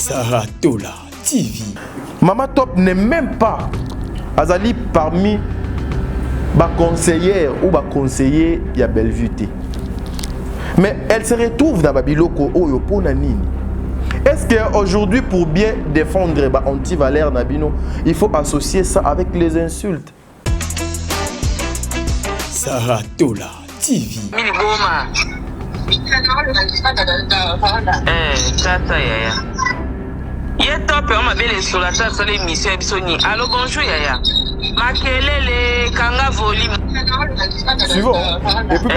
Saratola TV. Mama Top n'est même pas Azali parmi les conseillères ou les conseillers de Bellevue. Mais elle se retrouve dans Babiloko Oyopo Nanini. Est-ce qu'aujourd'hui, pour bien défendre anti-Valère Nabino, il faut associer ça avec les insultes? Saratola TV. Top, on m'appelle sur la table sur l'émission Ebsoni. Allô, bonjour Yaya. Makelele, Kanga Volume. Suivant. Et puis,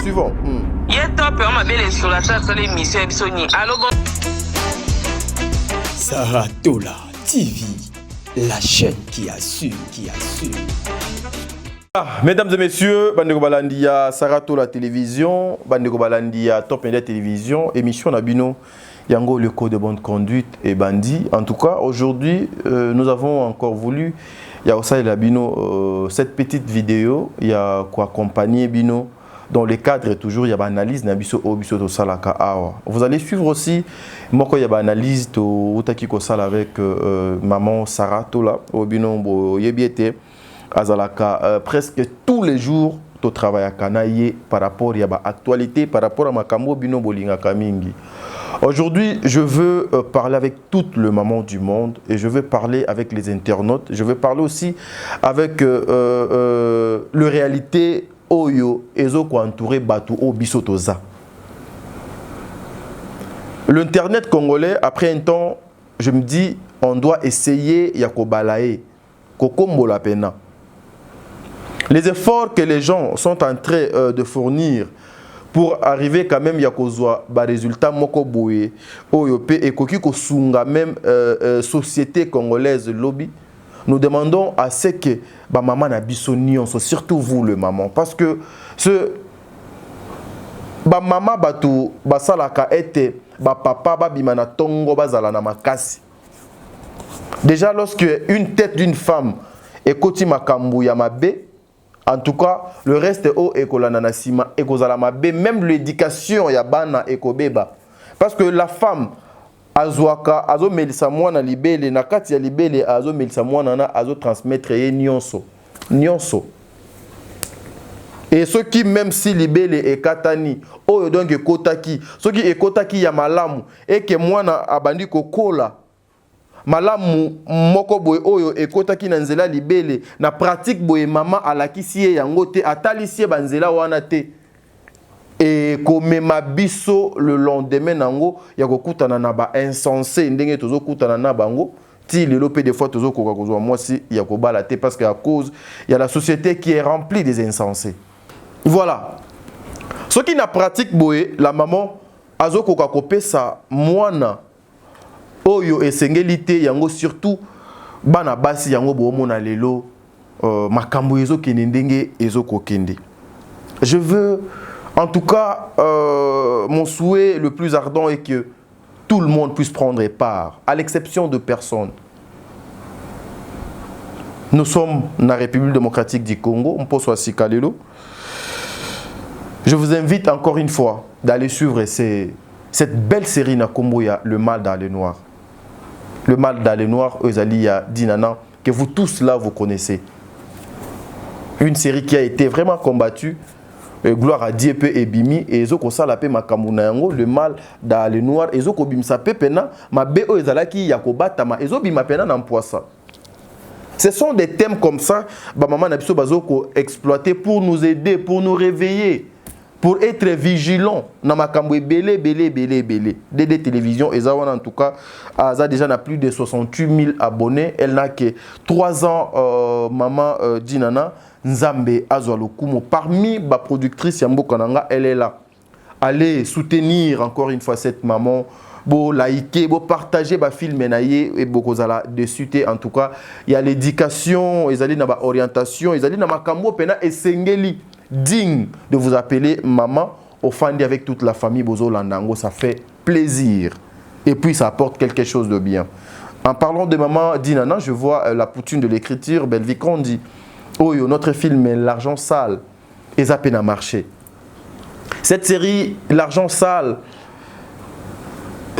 suivant. Top, on m'appelle sur la table sur l'émission Ebsoni. Allô, Saratola TV. La chaîne qui assure, Mesdames et messieurs, Bandeko Balandia, Saratola Télévision, Bandeko Balandia, Top Media Télévision, émission Nabino. Yango, le code de bonne conduite et bandit. En tout cas, aujourd'hui, nous avons encore voulu, il y a aussi Bino, cette petite vidéo, il y a quoi accompagner Bino. Dans le cadre, toujours, il y a une analyse Nabiso Obiso de Salaka Awa. Vous allez suivre aussi, moi, il y a une analyse de Utakiko Sal avec maman Saratola, Obino Yebiete, Azalaka, presque tous les jours, au travail à Kanaye par rapport à l'actualité, par rapport à Makambo Bino Bolinga Kamingi. Aujourd'hui, je veux parler avec toutes les mamans du monde et je veux parler avec les internautes. Je veux parler aussi avec le réalité Oyo Ezo ko entouré Batu O Bisotoza. L'internet congolais, après un temps, je me dis, on doit essayer Yakobalae, Kokombo la pena. Les efforts que les gens sont en train de fournir pour arriver quand même à des résultats moko boye oyope et koki ko sunga même société congolaise lobby. Nous demandons à ce que ba maman na biso nyonso, surtout vous le maman, parce que ce ba maman batu basalaka ete ba papa ba bimana tongo bazala na makasi. Déjà lorsque une tête d'une femme est koti makambu ya mabe, en tout cas, le reste est ekolananasima, ekozalamabe, même l'éducation ya bana ekobeba. Parce que la femme, azwaka, azo melisa mwana libele, nakati ya libele, azo melisa mwana na azo transmettre ye nyonso. Nyonso. Et ceux qui, même si libele est katani, oyo donc ekotaki, ceux qui ekotaki ya malamu, et que mwana abandi kokola, malamu moko boye oyo ekotaki na nzela libele na pratique boye mama alakisi ye yango te atalisi ba nzela wana te et komema biso le lendemain nango ya kokutana na ba insensé ndenge tozo kutana na bango ti lelo pe des fois tozo koka kozwa mwasi ya kobala te parce que à cause il y a la société qui est remplie des insensés. Voilà. Ce qui na pratique boye la maman azo koka kopesa mwana oyo esengelite yango surtout bana basi yango bomona lelo makambo ezo kende ndenge ezo kokende. Je veux en tout cas mon souhait le plus ardent est que tout le monde puisse prendre part, à l'exception de personne. Nous sommes dans la République démocratique du Congo, on peut soit Sikalelo. Je vous invite encore une fois d'aller suivre cette belle série na Komboya, Le Mal dans les Noirs. Le Mal dans les Noirs, Euzalia Dinana, que vous tous là vous connaissez. Une série qui a été vraiment combattue. Gloire à Dieu et Bimi et Ezoko Salape Makamuna yango, Le Mal dans les Noirs, Ezoko Bimsa Pepena, ma Beo Ezalaki Yakobata, ma Ezobima Pena Nampoisa. Ce sont des thèmes comme ça, maman Nabiso Bazoko exploité pour nous aider, pour nous réveiller, pour être vigilants. Namakamwe belé. DD Télévision, en tout cas, Aza déjà n'a plus de 68 000 abonnés. Elle n'a que 3 ans, maman Dinana, Nzambe Azwalukumo. Parmi les productrices Yambo Kananga, elle est là. Allez soutenir encore une fois cette maman. Bo liker, bo partager ba film et beaucoup zala dessus. En tout cas, il y a l'éducation, ils allaient dans la orientation, ils allaient dans makambo pena et sengeli. Digne de vous appeler maman, offendé avec toute la famille Bozo Landango, ça fait plaisir. Et puis ça apporte quelque chose de bien. En parlant de maman Dinana, je vois la poutine de l'écriture, Belvicon dit, oh notre film est L'argent sale, et ça peine à marcher. Cette série, L'argent sale,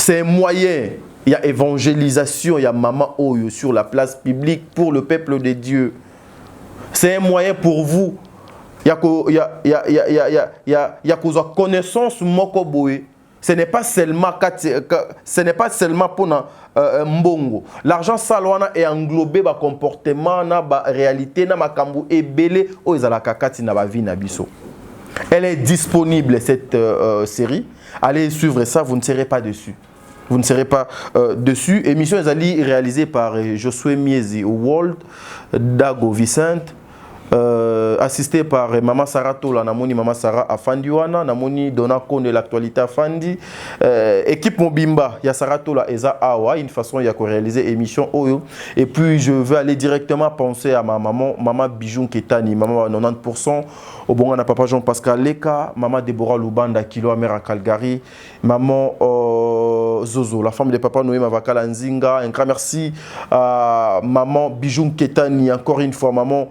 c'est un moyen. Il y a évangélisation, il y a Maman Oyo sur la place publique pour le peuple de Dieu. C'est un moyen pour vous. Il y a connaissance mokoboé. Ce n'est pas seulement pour mbongo. L'argent salwana est englobé dans comportement, dans la réalité, dans la kambu et belé o ezala kakati na ba vie na biso. Elle est disponible cette série. Allez suivre ça, vous ne serez pas dessus. Vous ne serez pas dessus. Émission Ezali réalisée par Josué Miezi, World, Dago Vicente, assisté par Maman Sarah Tola, Namoni Maman Sarah Afandiwana, Namoni Donako de l'actualité Afandi, équipe Mobimba, il y a Sarah Tola Eza Awa, une façon il y a réaliser émission Oyo. Et puis je vais aller directement penser à ma maman, Maman Bijoun Ketani, Maman 90%, au bon à Papa Jean-Pascal Leka, Maman Deborah Lubanda, Kilo Mère à Calgary, Maman Zozo, la femme de Papa Noé Mavakala Nzinga. Un grand merci à Maman Bijoun Ketani, encore une fois, Maman.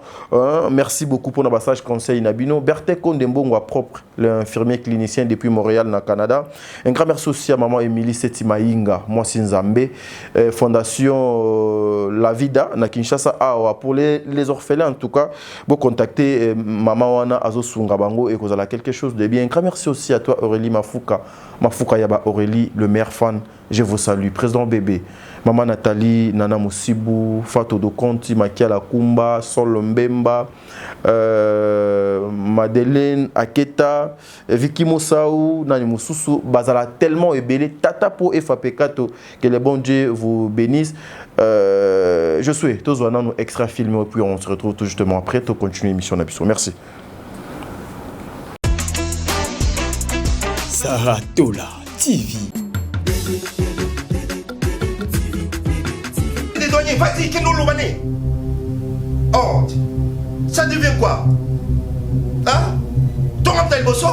Merci beaucoup pour notre passage conseil Nabino. Berthe Kondembongo propre, l'infirmier clinicien depuis Montréal, dans le Canada. Un grand merci aussi à Maman Émilie Setimaïnga, moi Sinzambe, Fondation La Vida, na Kinshasa. Pour les orphelins, en tout cas, vous contactez Maman Wana Azosunga Bango et vous avez quelque chose de bien. Un grand merci aussi à toi, Aurélie Mafuka. Mafuka Yaba Aurélie, le meilleur fan. Je vous salue. Président Bébé, Maman Nathalie, Nana Moussibou, Fatou Dokonti, Makia Lakumba, Sol Mbemba, Madeleine Aketa, Vicky Moussaou, Nani Moussoussou, Bazala tellement ébélé, Tata Po et Fapekato, que le bon Dieu vous bénisse. Je souhaite tous nous extra filmés et puis on se retrouve tout justement après pour continuer l'émission d'Abisso. Merci. Sarah Tola TV. Vas-y, qui nous l'ouvané. Oh, ça devient quoi? Hein? Ton Abdel Bosso?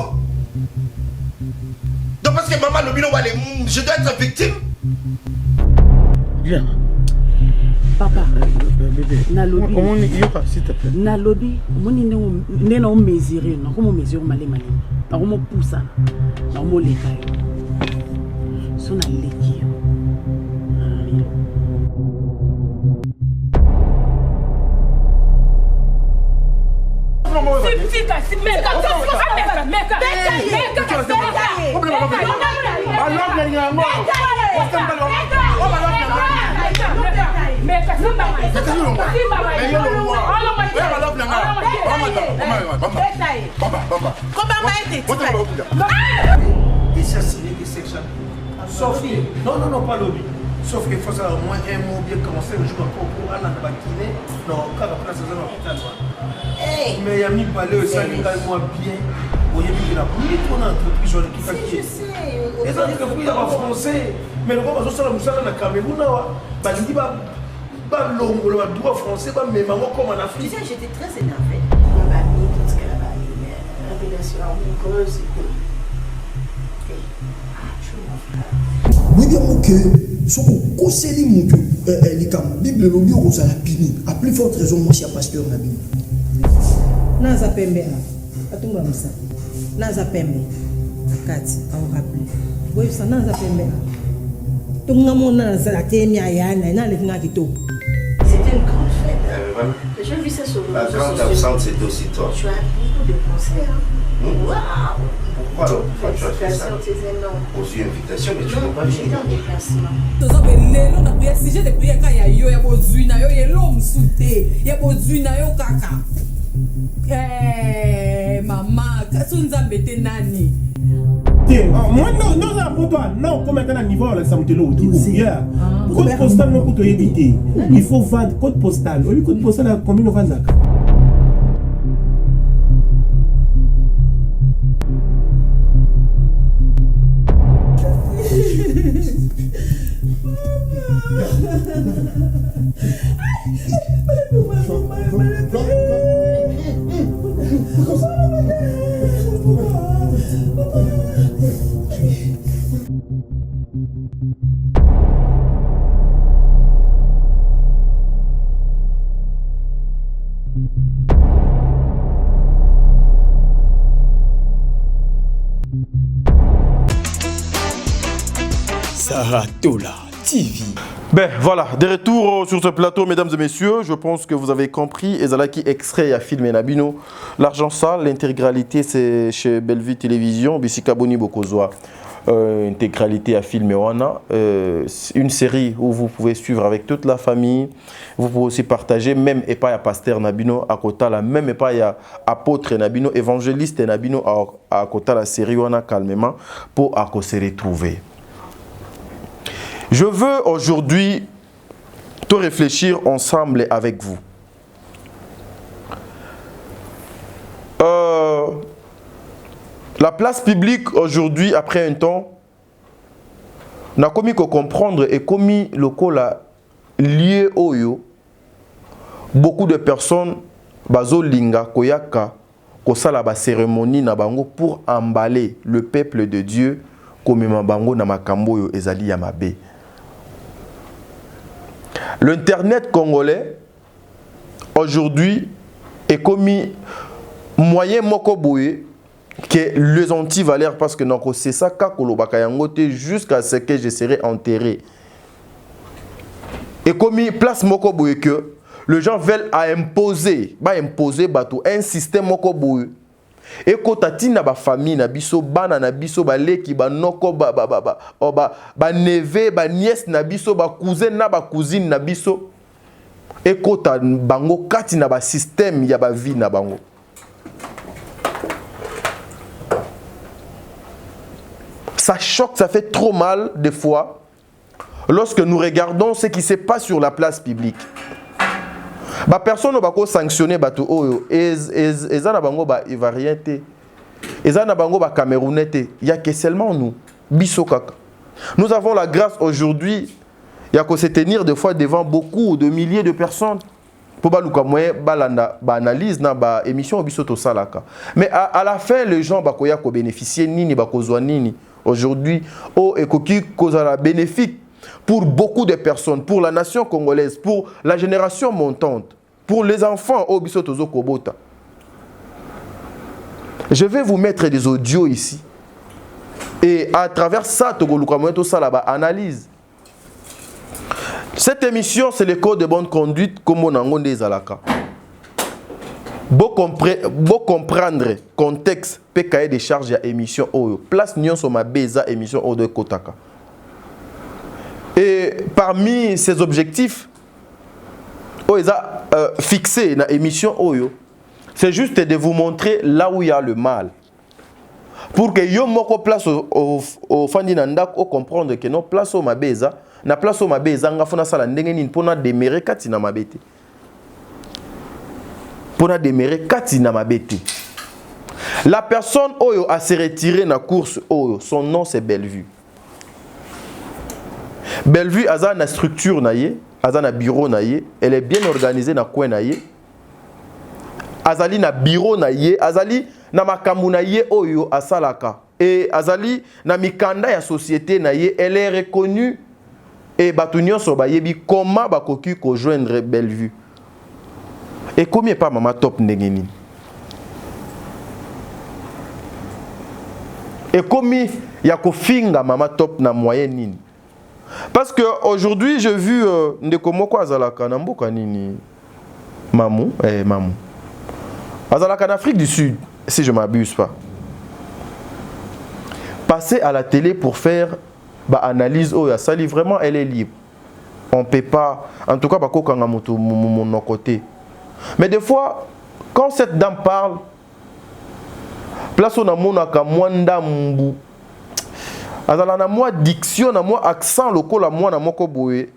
Donc parce que maman le bino va aller, je dois être victime? Viens. Papa, bébé. Nalobi. Comment on y va, s'il te plaît? Nalobi, n'est pas mesuré, non? Comment mesure malé malé? Comment pousse ça? Comment les cailloux? Son à l'équipe. Sophie, non, pas lobby. Sauf qu'il faut savoir au moins un mot bien commencer le jour pour aller dans la Guinée. Non, car après ça, c'est l'hôpital. Mais il y a mis balai, ça lui gagne moins bien. Vous voyez, il a mis ton entreprise sur l'équipe qui est. Et ça dit que vous, il y a un français. Mais le gars, ça va dans le Cameroun. Il dit, le droit français, mais maman comme en Afrique. Tu sais, j'étais très énervée. On m'a mis tout ce qu'elle a mis, une révélation amoureuse. Oui, bien, que ce qu'on conseille, les Bible, le mieux aux Alapini, à plus forte raison, moi, je suis pasteur Nabi. Naza Pembe, Atunga Moussa, Naza Pembe, Akati, on rappelle. Oui, ça Naza Pembe. Tunga Naza, la Témia Yana, n'a les Nagito. C'était une grande fête. J'ai vu ça sur le réseau social. La grande absente, c'est aussi toi. Tu as beaucoup de conseils. Waouh! Pourquoi tu as fait ça? Aux invitations, mais tu ne peux pas venir. J'étais en déplacement. Si j'ai des prières, il y a maman, qu'est-ce que vous avez nani? Moi, non, comme maintenant, niveau là, ça me dit l'eau. Code postal, non, pour te éviter. Il faut vendre code postal. Au lieu code postal, combien on vend? Saratola TV. Ben voilà, de retour sur ce plateau, mesdames et messieurs. Je pense que vous avez compris. Ezalaki extrait à film Nabino. L'argent sale, l'intégralité c'est chez Bellevue Télévision. Bisika Boni Bokozwa. Intégralité à film Wana. Une série où vous pouvez suivre avec toute la famille. Vous pouvez aussi partager, même et pas à pasteur Nabino à Kota, la même et pas à apôtre Nabino, évangéliste Nabino à Kota la série Wana calmement pour se retrouver. Je veux aujourd'hui te réfléchir ensemble avec vous. La place publique aujourd'hui, après un temps, n'a commis que comprendre et commis le cola lié au yo. Beaucoup de personnes, bazo linga koyaka, kosala ba cérémonie na bango pour emballer le peuple de Dieu comme bango na makambo yo ezali ya mabe. L'Internet congolais, aujourd'hui, est commis moyen mokoboué que les anti-valeurs parce que c'est ça jusqu'à ce que je serai enterré. Et commis place mokoboué que les gens veulent imposer un système mokoboué. Et quand tu as famille, na biso bana na biso ba leki ba noko ba neve ba nièce na biso ba cousin na ba cousine na biso. Et quand bango kati na ba système ya ba vie na bango. Ça choque, ça fait trop mal des fois lorsque nous regardons ce qui se passe sur la place publique. Bah personne ne va sanctionner bato oyo ezana bango ba ivoirien te ezana bango ba camerounais te, il y a que seulement nous biso kaka. Nous avons la grâce aujourd'hui il y a que se tenir des fois devant beaucoup de milliers de personnes pour baluka moyen balanda ba analyse na ba émission biso to salaka. Mais à la fin les gens ba koya ko bénéficier nini ba kozwa nini aujourd'hui o ekoki kozala bénéfique pour beaucoup de personnes, pour la nation congolaise, pour la génération montante, pour les enfants au Bisotozo Kobota. Je vais vous mettre des audios ici. Et à travers ça, Togolukamoeto Salaba analyse. Cette émission, c'est le code de bonne conduite comme on a ngondé Zalaka. Beau comprendre le contexte, PKE des charges à émission Oyo. Place Nyon sur ma beza émission Oyo de Kotaka. Et parmi ces objectifs, fixés dans l'émission Oyo, c'est juste de vous montrer là où il y a le mal. Pour que yo moko place au fandi nandak au comprendre que non place au mabeza, na place au mabeza nga fona sala ndenge nini pona demere kati na mabete. Pona demere kati na mabete. La personne Oyo a se retiré na course Oyo, son nom c'est Bellevue. Bellevue a une structure naie, a un bureau naie, elle est bien organisée na coin naie. Azali na bureau naie, azali na makambu naie oyo asalaka. Et azali na mikanda ya société naie, elle est reconnue et batunyo so bayebi comment bakoki ko joindre Bellevue. Et combien pas mama top ndengeni. Et combien ya ko finga mama top na moyen nini. Parce que aujourd'hui j'ai vu ndeko moko azalaka na mboka nini Mamou Mamou azalaka en Afrique du Sud si je m'abuse pas, passer à la télé pour faire analyse oh ça vraiment elle est libre, on peut pas en tout cas bako kanga moto mon côté. Mais des fois quand cette dame parle place on a monaka mwanda mbu azala na moi diction na moi accent lokola moi na moko boye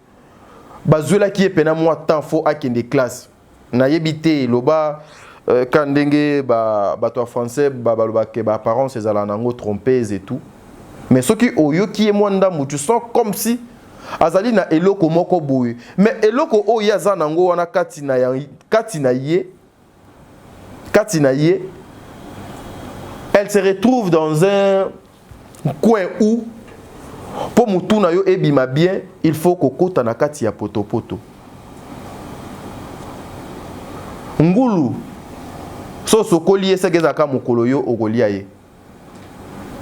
bazwela ki epena moi temps fo akende classe na yebité loba kandenge bato français baloba ke ba parents ezala nango trompeuse et tout, mais ce qui oyo ki e mwanda mu tu sens comme si azali na eloko moko boye, mais eloko oyo aza nango wana kati na ye elle se retrouve dans un coin où pour mutuna yo ebima bien il faut kokota na kati ya poto ngulu so sokoli esegeza ka mukolo yo okolia ye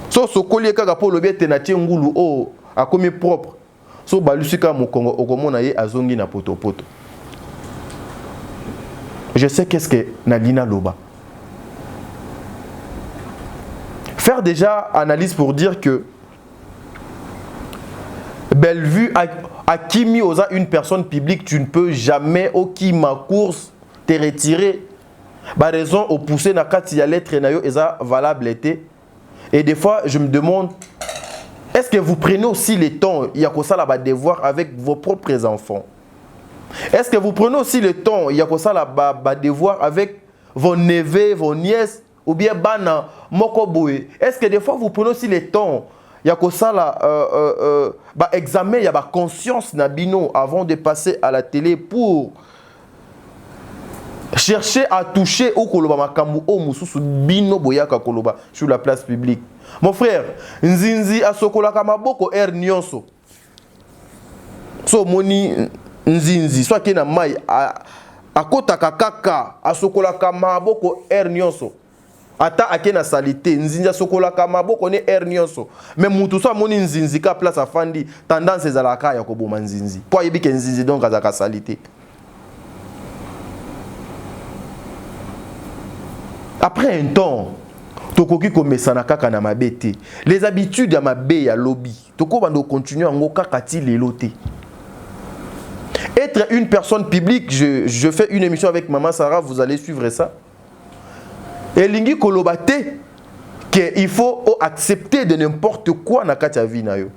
so sokoli kaka po lobi ete na tie ngulu o a comme propre. So balusika mokongo okomona ye azongi na poto poto. Je sais qu'est-ce que Nalina Loba. Faire déjà analyse pour dire que Bellevue a qui mis aux une personne publique, tu ne peux jamais au qui ma course te retirer. Bah raison au pousser na kati ya lettre nayo eza valable été. Et des fois je me demande est-ce que vous prenez aussi le temps il y a que ça là devoir avec vos propres enfants? Est-ce que vous prenez aussi le temps il y a que ça là devoir avec vos neveux, vos nièces ou bien bana moko boye? Est-ce que des fois vous prenez aussi le temps il y a que ça là examen il y a ba conscience nabino avant de passer à la télé pour chercher à toucher au koloba makambu o mususu bino boyaka koloba sur la place publique. Mon frère, nzinzi asokola kamaboko nyonso. So moni nzinzi soit kena mai akota kakaka asokola kamaboko nyonso. Ata akena salité nzinzi asokola kamaboko ne nyonso. Mais mutu so moni nzinzi ka place afandi tendance ezalaka ya koboma nzinzi. Po yebi ke nzinzi donc azaka salité. Après un temps, tokoki komesana kaka na mabete. Les habitudes ya mabe ya lobby. Toko bando continuer en kakati leloté. Être une personne publique, je fais une émission avec Maman Sarah, vous allez suivre ça. Et lingi kolobate que il faut accepter de n'importe quoi na kati ya vie na yo.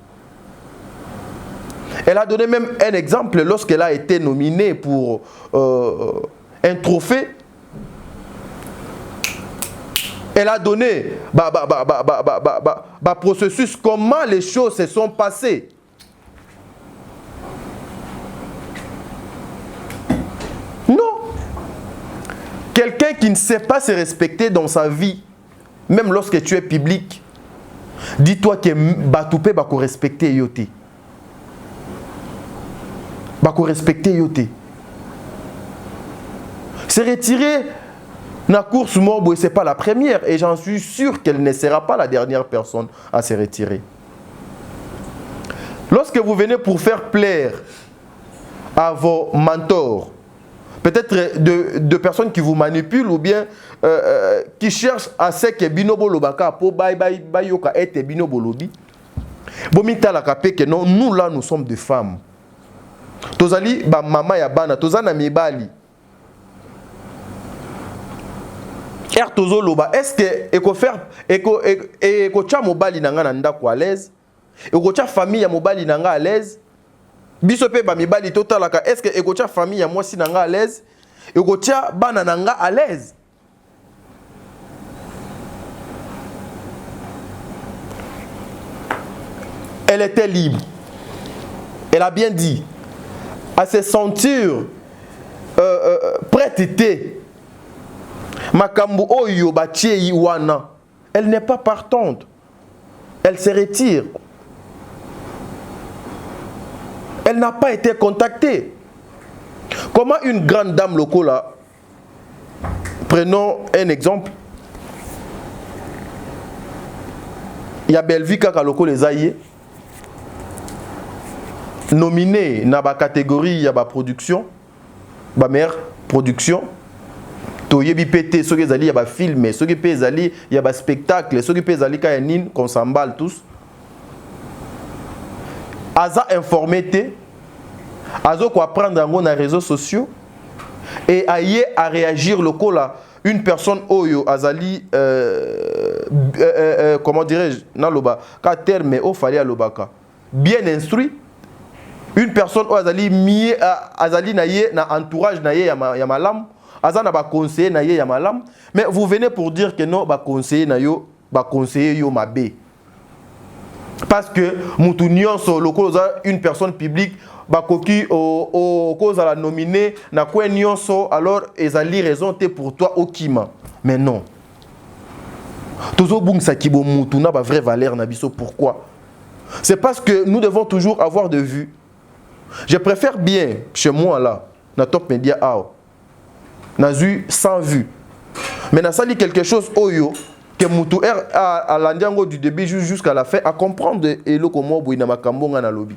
Elle a donné même un exemple lorsqu'elle a été nominée pour un trophée. Elle a donné processus, comment les choses se sont passées. Non. Quelqu'un qui ne sait pas se respecter dans sa vie, même lorsque tu es public, dis-toi que Batoupé va respecter Yoté. Va respecter Yoté. Se retirer. La course Morbo, ce n'est pas la première et j'en suis sûr qu'elle ne sera pas la dernière personne à se retirer. Lorsque vous venez pour faire plaire à vos mentors, peut-être de personnes qui vous manipulent ou bien qui cherchent à ce que Binobo Lobaka pour Bayoka et Binobo Lobi, Bomita la capé que non, nous là nous sommes des femmes. Tozali ba mama ya bana, tozana mibali. Est-ce que ekocha mobali nanga na ndako à l'aise? Ekocha famille ya mobali nanga à l'aise? Biso pe ba mibali totalaka est-ce que ekocha famille ya mwasi nanga à l'aise? Ekocha bana nanga à l'aise? Elle était libre. Elle a bien dit à se sentir prête était. Makambu oyo batie wana. Elle n'est pas partante. Elle se retire. Elle n'a pas été contactée. Comment une grande dame lokola, prenons un exemple. Il y a Bellevue kaka loko les aïe nominé dans la catégorie ya ba production, ba meilleure production. Toyebi pété ceux qui zali ya ba film, ceux qui pe zali ya ba spectacle, ceux qui pe zali ka nin qu'on s'emballe tous. Aza informé té, azo ko apprendre en les réseaux sociaux et aye à réagir le là une personne oyo azali comment dirais-je na loba ka terme o fali a lobaka bien instruit. Une personne oyo azali mi azali na ye na entourage na ye ya malam. Azana ba conseiller na ye ya malam, mais vous venez pour dire que non ba conseiller na yo ba conseiller yo mabe. Parce que mutu nyonso lokolo une personne publique ba koki o cause la nominer na ko nyonso alors ezali raison te pour toi okima. Mais non. Tozo bungsa kibo mutu na ba vraie valeur na biso pourquoi? C'est parce que nous devons toujours avoir de vue. Je préfère bien chez moi là, na Top Media Ao. N'a eu 100 vues. Mais n'a sali quelque chose oyo que Moutou à l'andiango du début jusqu'à la fin à comprendre et le comment Bouina Makambonga na lobby.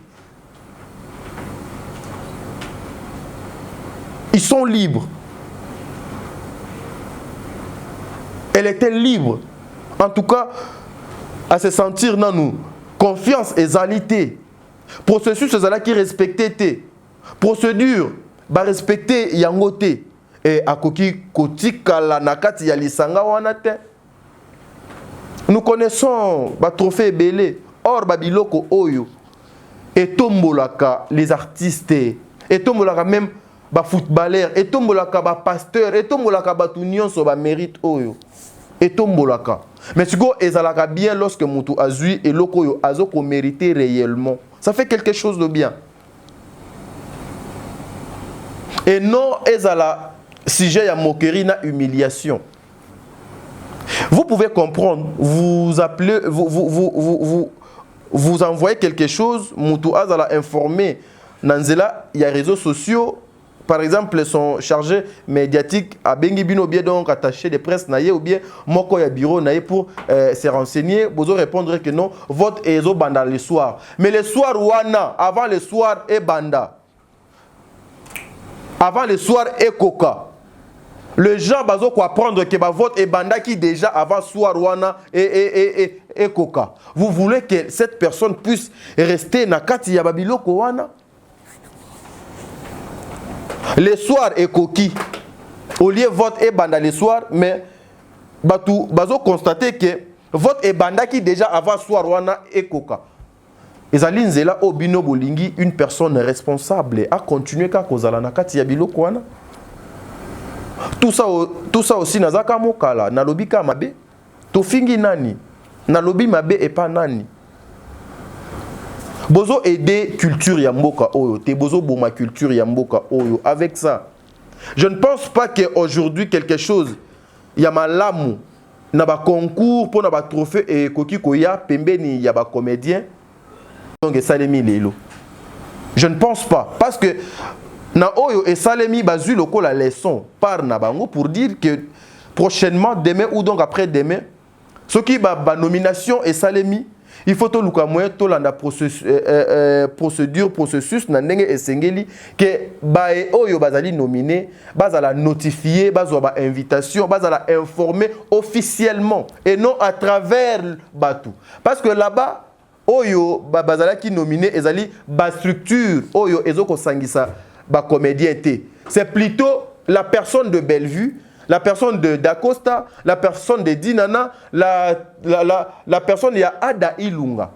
Ils sont libres. Elle était libre. En tout cas, à se sentir dans nous. Confiance et zalité. Processus c'est qui respectait. Procédure, bah respecter yangote. Et à koki kotika la nakati ya lisanga wanate. Nous connaissons le trophée belé. Or babiloko oyo. Et tombolaka les artistes. Et tombolaka même les footballeurs. Et tombolaka les pasteurs. Et tombolaka les unions sur le mérite oyo. Et tombolaka. Mais tu go ezalaka bien lorsque mutu azui et loko yo azoko mérité réellement. Ça fait quelque chose de bien. Et non ezala sujet ya moquerie na humiliation. Vous pouvez comprendre, vous appelez, vous envoyez quelque chose, mutu azala informé. Nanzela, il y a réseaux sociaux. Par exemple, son chargé médiatique à Bengibino bien donc attaché de presse naïe ou bien moko ya bureau naïe pour se renseigner, vous répondre que non, vote est au banda le soir. Mais le soir wana, avant le soir est banda. Avant le soir est coca. Le gens bazo quoi apprendre que ba vote est banda qui déjà avant soir wana et coca. Vous voulez que cette personne puisse rester na kati ya babiloko wana? Les soirs est coquille. Au lieu vote et banda les soirs, mais bazo constater que vote et banda qui déjà avant soir wana et coca. Ezali nzela obino bolingi une personne responsable a continuer ka kozala na kati ya biloko wana. Tout ça aussi nazaka mokala na lobi ka mabe. To fingi nani? Na lobi mabe et pas nani. Bozo aider culture ya mboka oyo, te bozo boma culture ya mboka oyo. Avec ça, je ne pense pas qu'aujourd'hui quelque chose ya malamu na ba concours pour na ba trophée et koki koya pembeni ya ba comédien donc salemi lelo. Je ne pense pas parce que na oyo et salemi bazu loko la leçon par na bango pour dire que prochainement demain ou donc après demain ce qui ba nomination et salemi il faut tout le moyen tout la processus na ndenge esengeli que ba oyo bazali nominé bazala notifier bazwa invitation bazala informer officiellement et non à travers batu parce que là-bas oyo bazala qui nominé ezali ba structure oyo ezoko sangisa ba comédien té c'est plutôt la personne de Bellevue, la personne de Dacosta, la personne de Dinana, la personne de Ada Ilunga.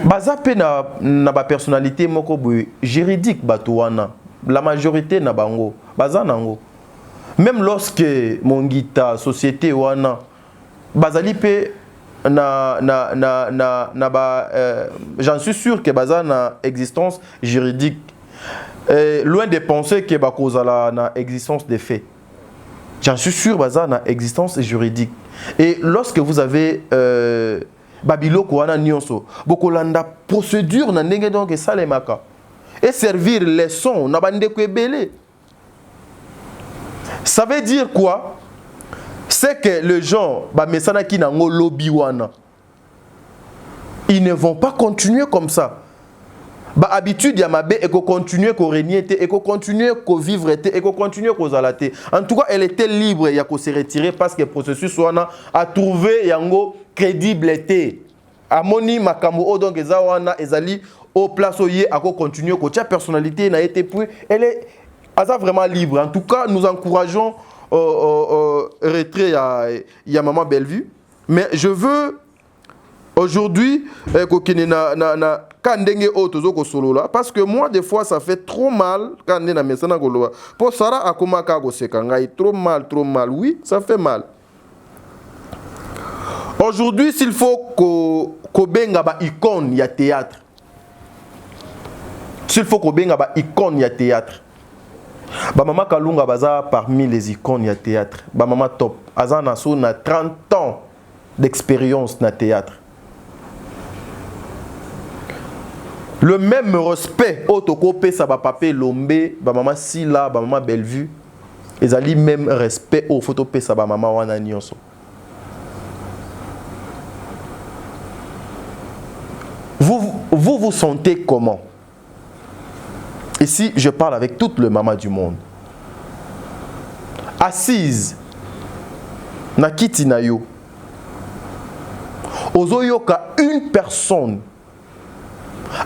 Baza pe na ba personnalité moko boy juridique batuana. La majorité na bango baza nango. Même lorsque Mongita société wana bazali pe j'en suis sûr que baza na existence juridique. Loin de penser que bakozala na existence des faits. J'en suis sûr, baza na existence juridique. Et lorsque vous avez babilo kouana nyonso, bokolanda procédure na ndenge donc salemaka et servir les sons na bande kwebele. Ça veut dire quoi? C'est que les gens ba mesana ki nango lobby wana. Ils ne vont pas continuer comme ça. Ba habitude ya mabe et qu'on continue qu'on régner et qu'on continue qu'on vivre et qu'on continue qu'on zalate. En tout cas, elle était libre ya qu'on se retirer parce que le processus wana a trouvé yango crédibilité. Amoni makambo donc ezawana ezali au place oye à qu'on continue qu'on tient personnalité n'a été puis elle est vraiment libre. En tout cas, nous encourageons retrait ya maman Bellevue, mais je veux aujourd'hui, parce que moi, des fois, ça fait trop mal quand on est dans le pour Sarah Akumaka, trop mal, oui, ça fait mal. Aujourd'hui, s'il faut qu'on benga ba icône, il y a théâtre. S'il faut qu'on benga ba icône, il y a théâtre. Ba maman Kalunga baza parmi les icônes, il y a théâtre. Ba maman top. Azana so na 30 ans d'expérience dans le théâtre. Le même respect au tokopé ça va papé Lombe, ba maman Sila, ba maman Bellevue, ils ont le même respect au photopé ça ba maman wana nyonso. vous vous sentez comment? Ici, je parle avec toutes les mamans du monde. Assise, na kiti na yo. Ozo yoka une personne.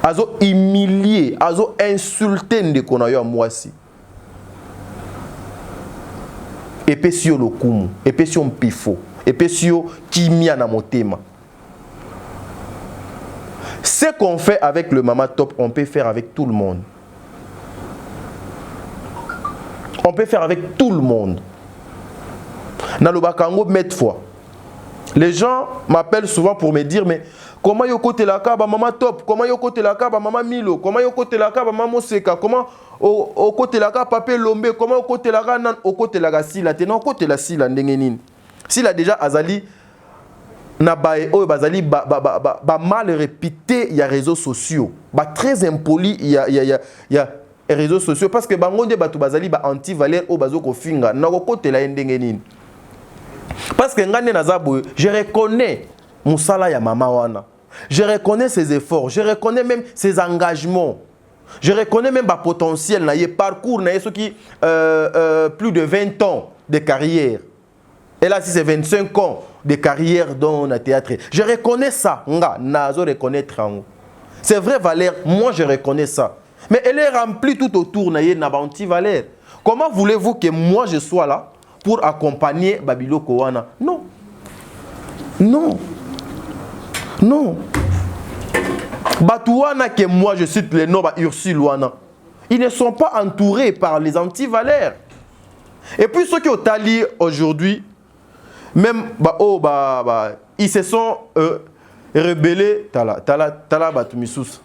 Azo humilier, azo insulter ndeko na yo mwasi. Epesio lokumu, epesio mpifo, epesio kimia na motema. Ce qu'on fait avec le Mama Top, on peut faire avec tout le monde. On peut faire avec tout le monde. Dans le Bakango, fois. Les gens m'appellent souvent pour me dire, mais comment yo kote la kaba Mama Top, comment yo kote la kaba Mama Milo, comment yo kote la kaba Mama Seka, comment au kote la kaba Papé Lombe, comment au kote la kaba nan au kote la kaba Sila, te non kote la Sila ndengenin. Sila déjà azali na bae oyo bazali ba mal répété il y a réseaux sociaux, ba très impoli il y a réseaux sociaux parce que bangonde batu bazali ba anti valeur o bazo ko finga na ko kote la ndengenin. Parce que ngane nazabo je reconnais musala ya mama wana. Je reconnais ses efforts, je reconnais même ses engagements. Je reconnais même le potentiel, le parcours, ce qui plus de 20 ans de carrière. Et là, si c'est 25 ans de carrière dans le théâtre, je reconnais ça. C'est vrai, Valère, moi je reconnais ça. Mais elle est remplie tout autour de Valère. Comment voulez-vous que moi je sois là pour accompagner Babilo Kowana? Non. Non. Non. Batouana que moi je cite les noms Ursule Wana. Ils ne sont pas entourés par les anti-valeurs. Et puis ceux qui ont tali aujourd'hui, même ils se sont rebellés. Tala batumisous.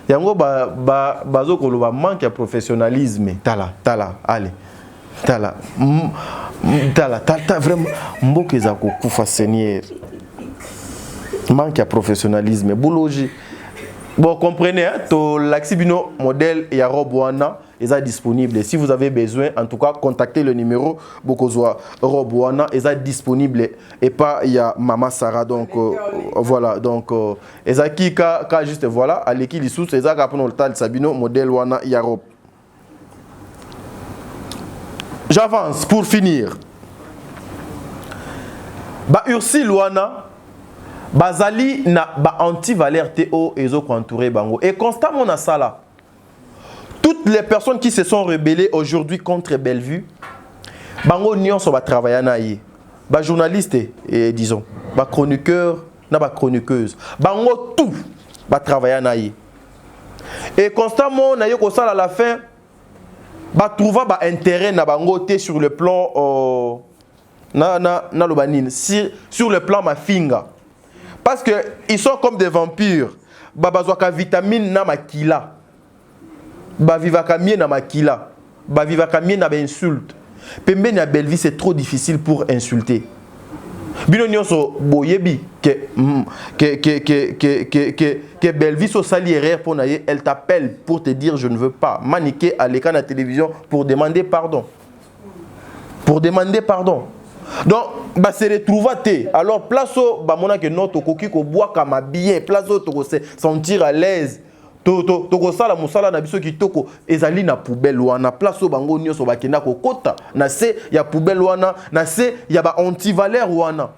Yango bazo koloba manque de professionnalisme. Tala, allez. Tala vraiment mboke za kokufa Seigneur. Manque de professionnalisme. Boulogi. Bon, comprenez, hein, l'Axibino modèle et Robouana est disponible. Si vous avez besoin, en tout cas, contactez le numéro Bokozwa Robouana est disponible. Et pas, il y a Mama Sarah. Donc, voilà. Donc, Ezaki, juste voilà, à l'équipe de sous, Ezaki, après le tal Sabino, modèle Wana Yarob. J'avance pour finir. Ursule Wana. Bazali na ba anti-valeur TO ezo entouré bango. Et constamment na ça là. Toutes les personnes qui se sont rebellées aujourd'hui contre Bellevue, bango nion so ba travailler na yi. Ba journaliste et disons, ba chroniqueur na ba chroniqueuse. Bango tout ba travailler na yi. Et constamment na yo ko sala à la fin ba trouva ba intérêt na bango té sur le plan na lobanine, sur le plan ma finga. Parce qu'ils sont comme des vampires. Babazwaka vitamine na makila. Bavivaka mie na makila. Bavivaka mie na insulte. Pembe na Bellevue, c'est trop difficile pour insulter. Bino nyonso boyebi que Bellevue so sali erreur pour naye, elle t'appelle pour te dire je ne veux pas. Maniquer à l'écran de la télévision pour demander pardon. Pour demander pardon. Donc, se retrouver. Alors, place au bamona que notre coquille ko boit comme bien, place au to se sentir à l'aise. To sala musala na biso kitoko ezali na poubelle wana place au bango nyoso bakenda ko kota na se ya poubelle wana na se ya ba anti-valeur wana.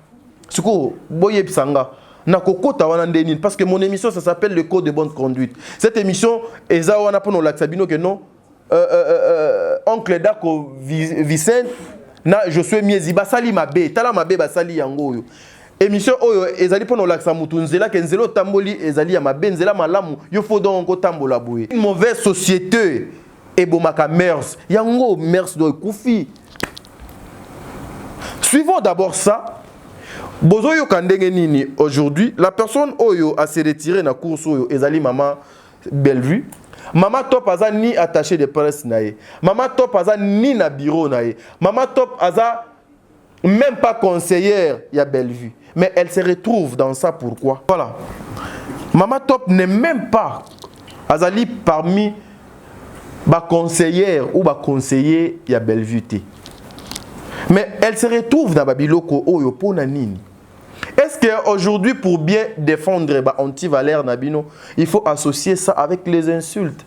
Siko boye pisanga na kokota wana ndeni parce que mon émission ça s'appelle le code de bonne conduite. Cette émission eza wana pour no laxabino que non oncle Dako Vicente na je suis miezi basali mabe tala mabe basali yango yo émission oyo ezali pono laksa mutu nzela ke nzelo tamboli ezali ya mabe nzela malamu yo faut donc tambola boye une mauvaise société et bomaka mers yango mers do kufi. Suivons d'abord ça. Bozo yo kandenge nini aujourd'hui la personne oyo a se retiré na course oyo ezali maman Bellevue. Mama Top aza ni attaché de presse nae. Mama Top aza ni na bureau nae. Mama Top aza même pas conseillère ya Bellevue. Mais elle se retrouve dans ça pourquoi? Voilà. Mama Top n'est même pas azali parmi ba conseillère ou ba conseiller ya Bellevue. Mais elle se retrouve dans Babiloko oyo pona nini. Est-ce Est-ce qu'aujourd'hui, pour bien défendre anti-valeur Nabino, il faut associer ça avec les insultes?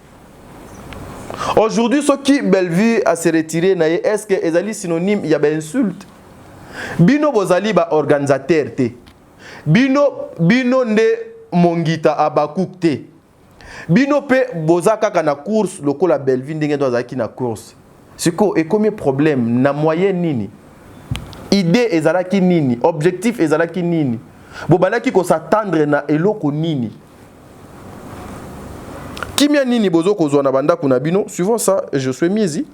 Aujourd'hui, ceux qui Bellevue à se retirer, est-ce que ezali synonyme il y a des insultes? Bino bozali ba organisateur te. Bino nde mongita abakuk te. Bino pe bozaka kana course lokola Bellevue ndenge dozaki na course. Siko et combien problème na moyen nini? Idée ezalaki nini? Objectif ezalaki nini? Bobalaki ko s'attendre na eloko nini? Kimia nini bozo kozwa na banda kuna bino? Suivons ça, je suis miezi.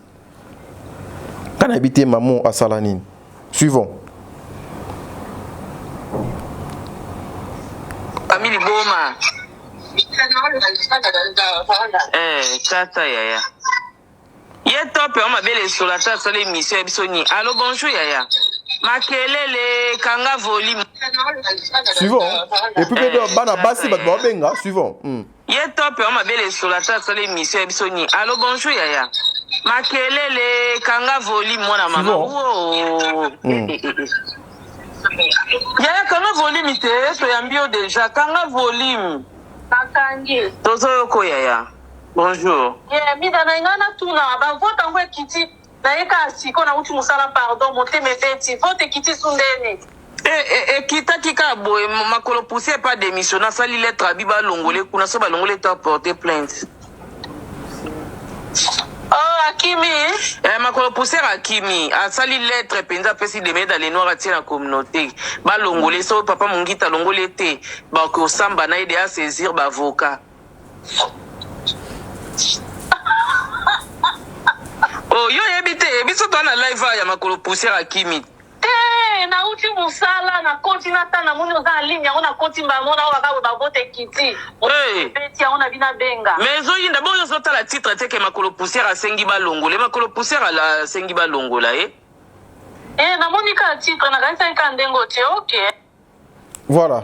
Quand habité maman à Salanine. Suivons. Famille Boma. Tata yaya. Ye top on mabele sur la tata les missions bisoni. Allô bonjour yaya. Makelele kanga volume. Suivons. Et puis bana basi bat benga, suivons. Ye top on mabele sur la tata les missions bisoni. Allô bonjour yaya. Makelele kanga volume mwana mama. Yaya kanga volume ite to yambio déjà kanga volume. Makangi. Tozo yoko yaya. Bonjour. Mida na ingana tuna ba vote ngwe kiti na yeka siko na uti musala pardon monte mebeti vote kiti sundeni. Kita kika boy makolo pousser pas démission na sali lettre abiba longolé kuna so ba longolé ta porter plainte. Oh Akimi. Makolo pousser Akimi a sali lettre penza pesi de dans les noirs à la communauté. Ba longolé so papa mungita longolé te ba ko samba na ide à saisir ba avocat. Oh yo yebite biso to na live ya makolo pousser Akimi. Na uti musala na koti na tana muni oza ligne ona koti mbamona oba ba vote kiti. Beti ya ona bina benga. Mais zo yinda bo yo sota la titre te ke makolo pousser a sengi ba longole makolo pousser a la sengi ba longola na moni ka titre na kanisa ka ndengo te okay. Voilà.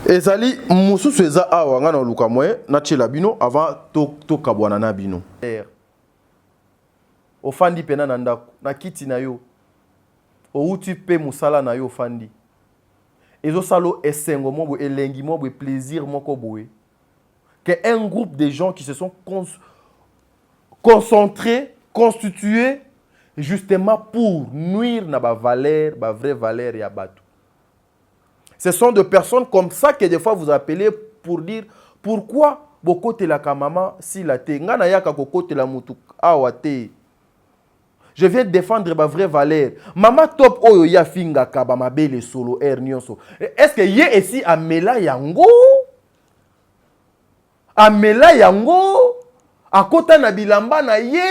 Ezali mususu eza awa ngana luka mwe na chela bino avant to kabwana na bino. Ofandi pena na ndako na kiti na yo. Outi pe musala na yo fandi. Ezo salo esengo mobo elengi mobo plaisir moko boé. Que un groupe de gens qui se sont concentrés, constitués justement pour nuire na ba valeur, ba vraie valeur ya bato. Ce sont des personnes comme ça que des fois vous appelez pour dire pourquoi bokote la kamama si la te ngana yaka kokote la mutu awate. Je viens défendre ma vraie valeur. Maman top oyo ya finga kaba mabele solo air nyonso. Est-ce que yé ici amela yango? Amela yango? Akota na bilamba na ye?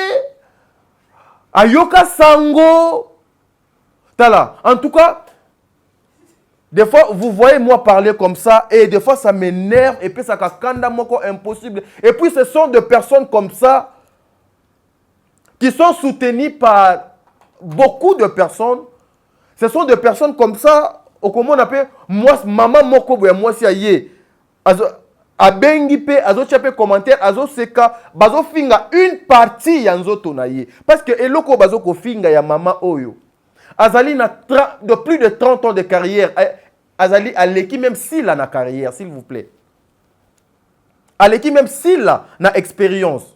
Ayoka sango? Tala, en tout cas, des fois vous voyez moi parler comme ça et des fois ça m'énerve et puis ça kakanda moko impossible. Et puis ce sont des personnes comme ça qui sont soutenus par beaucoup de personnes. Ce sont des personnes comme ça, comment on appelle, moi, maman moko boya moi si aye, abengi pe, azo chape commentaire, azo seka, bazo finga une partie yanzo tonaye. Parce que eloko bazo ko finga ya maman oyo. Azali na de plus de 30 ans de carrière. Azali aleki même s'il a na carrière, s'il vous plaît. Aleki même s'il a na expérience.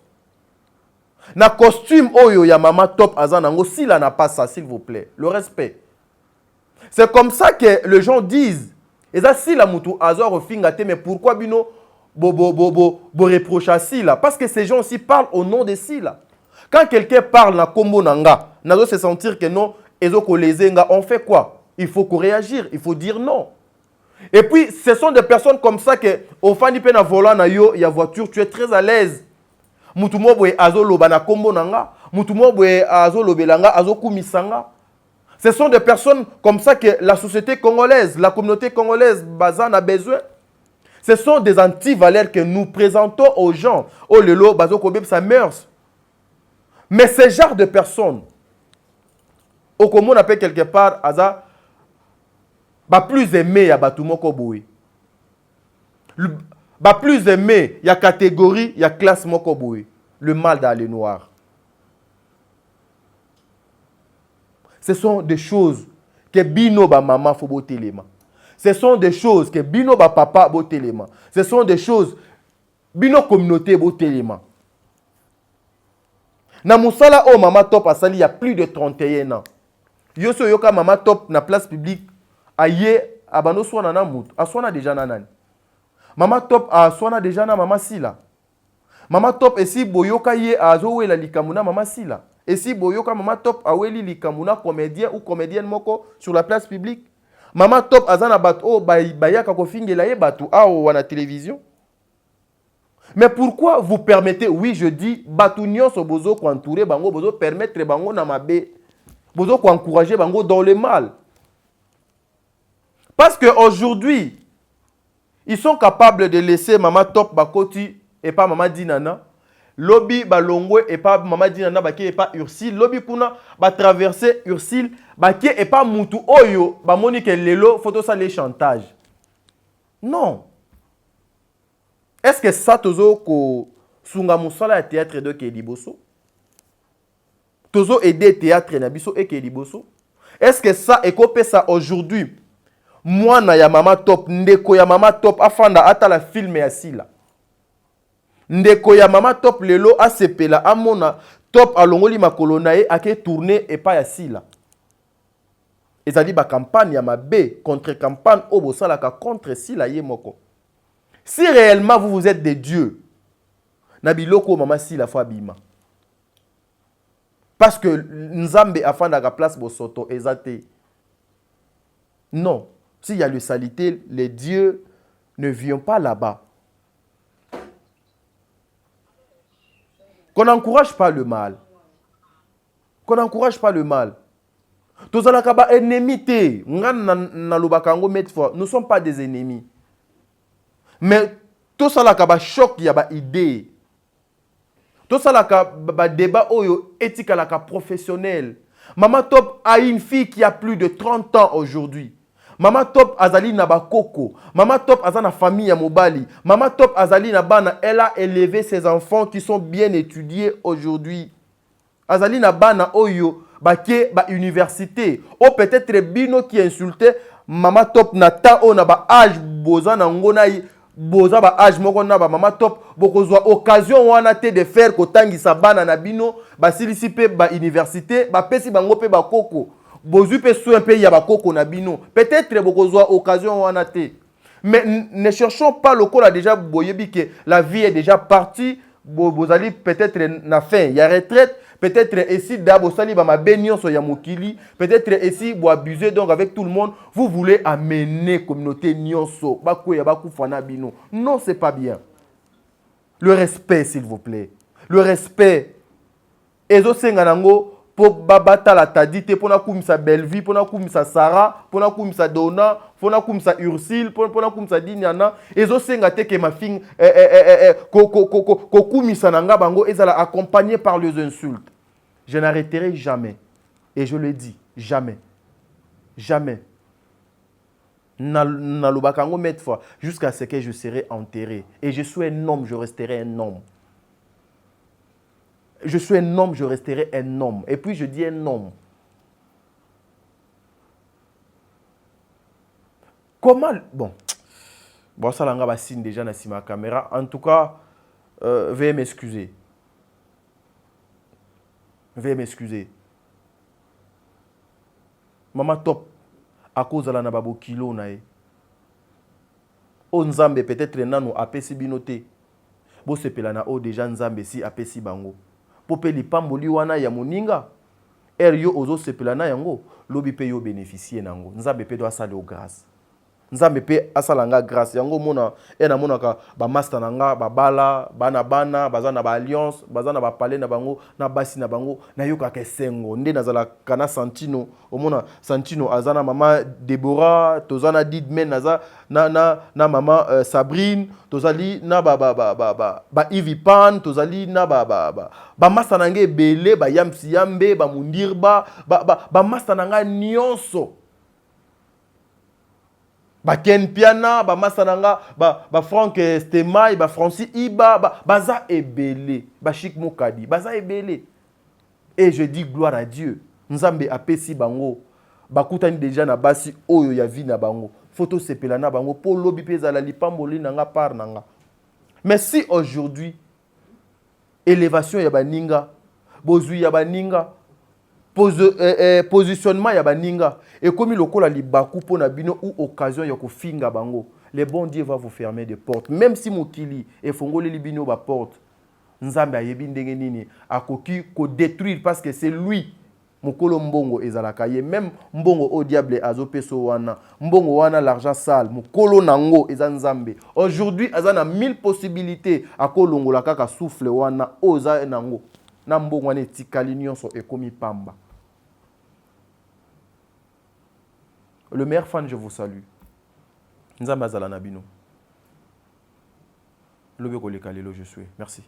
Na costume oyo ya mama top azanango s'il n'a pas ça s'il vous plaît le respect. C'est comme ça que les gens disent et ça si la mutu azor refinga te mais pourquoi bino bo reproche à Sila parce que ces gens aussi parlent au nom de Sila. Quand quelqu'un parle na kombo nanga nazo se sentir que non ezoko lezenga on fait quoi? Il faut réagir, il faut dire non. Et puis ce sont des personnes comme ça que au fani pe na volant na yo ya voiture tu es très à l'aise. Mutu mobwe azoloba na kombo nanga, mutu mobwe azolobelanga azokumisanga. Ce sont des personnes comme ça que la société congolaise, la communauté congolaise bazan a besoin. Ce sont des anti-valeurs que nous présentons aux gens. Oh lelo bazokobeb ça meurt. Mais ce genre de personnes au comme on appelle quelque part aza ba plus aimé ya batu moko boy. Bah plus aimé, il y a catégorie, il y a classe mokoboui. Le mal dans les noirs. Ce sont des choses que bino ba maman faut botelema. Ce sont des choses que bino ba papa bo telema. Ce sont des choses bino communauté bo telema. Na musala o Mama Top asali il y a plus de 31 ans. Yo so yoka Mama Top na place publique aye abano swana na mutu. Aswana déjà na nani. Mama Top aswana déjà na Mama Sila. Mama Top esi boyoka ye azowela likamuna Mama Sila. Esi boyoka Mama Top aweli likamuna comédien ou comédienne moko sur la place publique. Mama Top azana batu o bayaka kofingela ye batu awo wana télévision. Mais pourquoi vous permettez, oui je dis, batu nyonso bozo ko entourer bango, bozo permettre bango na mabe, bozo ko encourager bango dans le mal. Parce que aujourd'hui, ils sont capables de laisser Mama Top bakoti et pas Mama Dinana. Lobby balongwe et pas Mama Dinana baki et pas Ursile. Lobby kuna ba traverser Ursile baki et pas mutu oyo ba monique lelo photo ça les chantage. Non. Est-ce que ça tozo ko sunga musala ya théâtre de Keliboso? Tozo aider théâtre na biso et Keliboso? Est-ce que ça écope ça aujourd'hui? Moi na ya Mama Top, ndeko ya Mama Top afanda ata la film ya sila. Ndeko ya Mama Top lelo asepela amona Top alongoli makolo na ye ake tourner et pas ya sila. Ezali ba campagne ya mabe contre campagne obo salaka contre sila ye moko. Si réellement vous êtes des dieux, nabiloko Mama Sila Fabima. Parce que Nzambe afanda la place bosoto ezate. Non. S'il y a le salité, les dieux ne viennent pas là-bas. Qu'on n'encourage pas le mal. Qu'on n'encourage pas le mal. Nous ne sommes pas des ennemis. Mais tout ça, là, choc, il y a une idée. Tout ça, là, débat éthique, professionnel. Mama Top a une fille qui a plus de 30 ans aujourd'hui. Mama Top azali na bakoko. Mama Top azana famille ya mobali. Mama Top azali na bana. Elle a élevé ses enfants qui sont bien étudiés aujourd'hui. Azali na bana oyo baké ba université. O peut-être bino qui insulté Mama Top na ta o na ba âge boza na ngona boza ba âge moko na ba Mama Top bokozwa occasion wana te de faire kotangisa bana na bino ba silisi pe ba université ba pesi bango pe ba koko. Bozu pe sou un peu ya ba koko na bino. Peut-être bokozwa occasion wana te. Mais ne cherchons pas le col a déjà boyebi que la vie est déjà partie. Bozali peut-être na fin ya retraite. Peut-être ici d'abo sali ba ma benyon so ya mokili. Peut-être ici bo abuser donc avec tout le monde. Vous voulez amener communauté nyonso ba ko ya ba kufana bino. Non, c'est pas bien. Le respect s'il vous plaît. Le respect. Ezo senga nango po babata la tadite pona kumisa Belleville, pona kumisa Sarah, pona kumisa Donna, pona kumisa Ursile, pona kumisa Diniana. Ezo senga te ke ma fille ko kumisa nanga bango ezala accompagné par les insultes. Je n'arrêterai jamais. Et je le dis, jamais. Jamais. Nalobakango mettre fois jusqu'à ce que je serai enterré. Et je suis un homme, je resterai un homme. Je suis un homme, je resterai un homme. Et puis je dis un homme. Comment... Bon, ça l'a nga signe déjà dans ma caméra. En tout cas, veuillez m'excuser. Veuillez m'excuser. Mama Top, à cause de la nababo kilo nae. O Nzambe peut-être nano apesi binote. Bo sepela na o déjà Nzambe si apesi bango. Popé li pamboli wana ya moninga. Yo ozo sepela na yango. Lobi pe yo bénéficier nango. Nzambe pe do asale o grâce. Nzambe pe asalanga grâce. Yango mona na mona ka ba master nanga ba bala bana bazana ba alliance bazana ba palais na bango na basi na bango na yoka ke sengo nde nazala kana Santino omona Santino azana mama Deborah tozana Didmen naza na mama Sabrine tozali na ba Ivipan tozali na ba master nanga ebele ba Yamsi Yambe ba Mundirba ba master nanga nyonso ba Ken Piana, ba Masananga, ba Franck Stemai, ba Francis Iba, baza ebele, ba Chic Mokadi, baza ebele. Et je dis gloire à Dieu. Nzambe apesi bango, ba kutani déjà na basi oyo ya vie na bango. photo sepelana bango po lobi peza la lipamboli nanga par nanga. Mais si aujourd'hui élévation ya baninga, bozui ya baninga, positionnement ya baninga et comme lokola libaku po na bino ou occasion ya ko finga bango, le bon Dieu va vous fermer des portes. Même si mokili et fongoli libino ba porte, nzambe ayebi ndenge nini akoki ko détruire parce que c'est lui mokolo mbongo ezalaka ye. Même mbongo au diable azopeso wana, mbongo wana l'argent sale mokolo nango eza nzambe. Aujourd'hui azana 1000 possibilités akolongola kaka souffle wana oza nango na mbongo wana etikali nyonso ekomi pamba. Le meilleur fan, je vous salue. Nzambe azala na bino. Lobe koleka lelo je suis. Merci.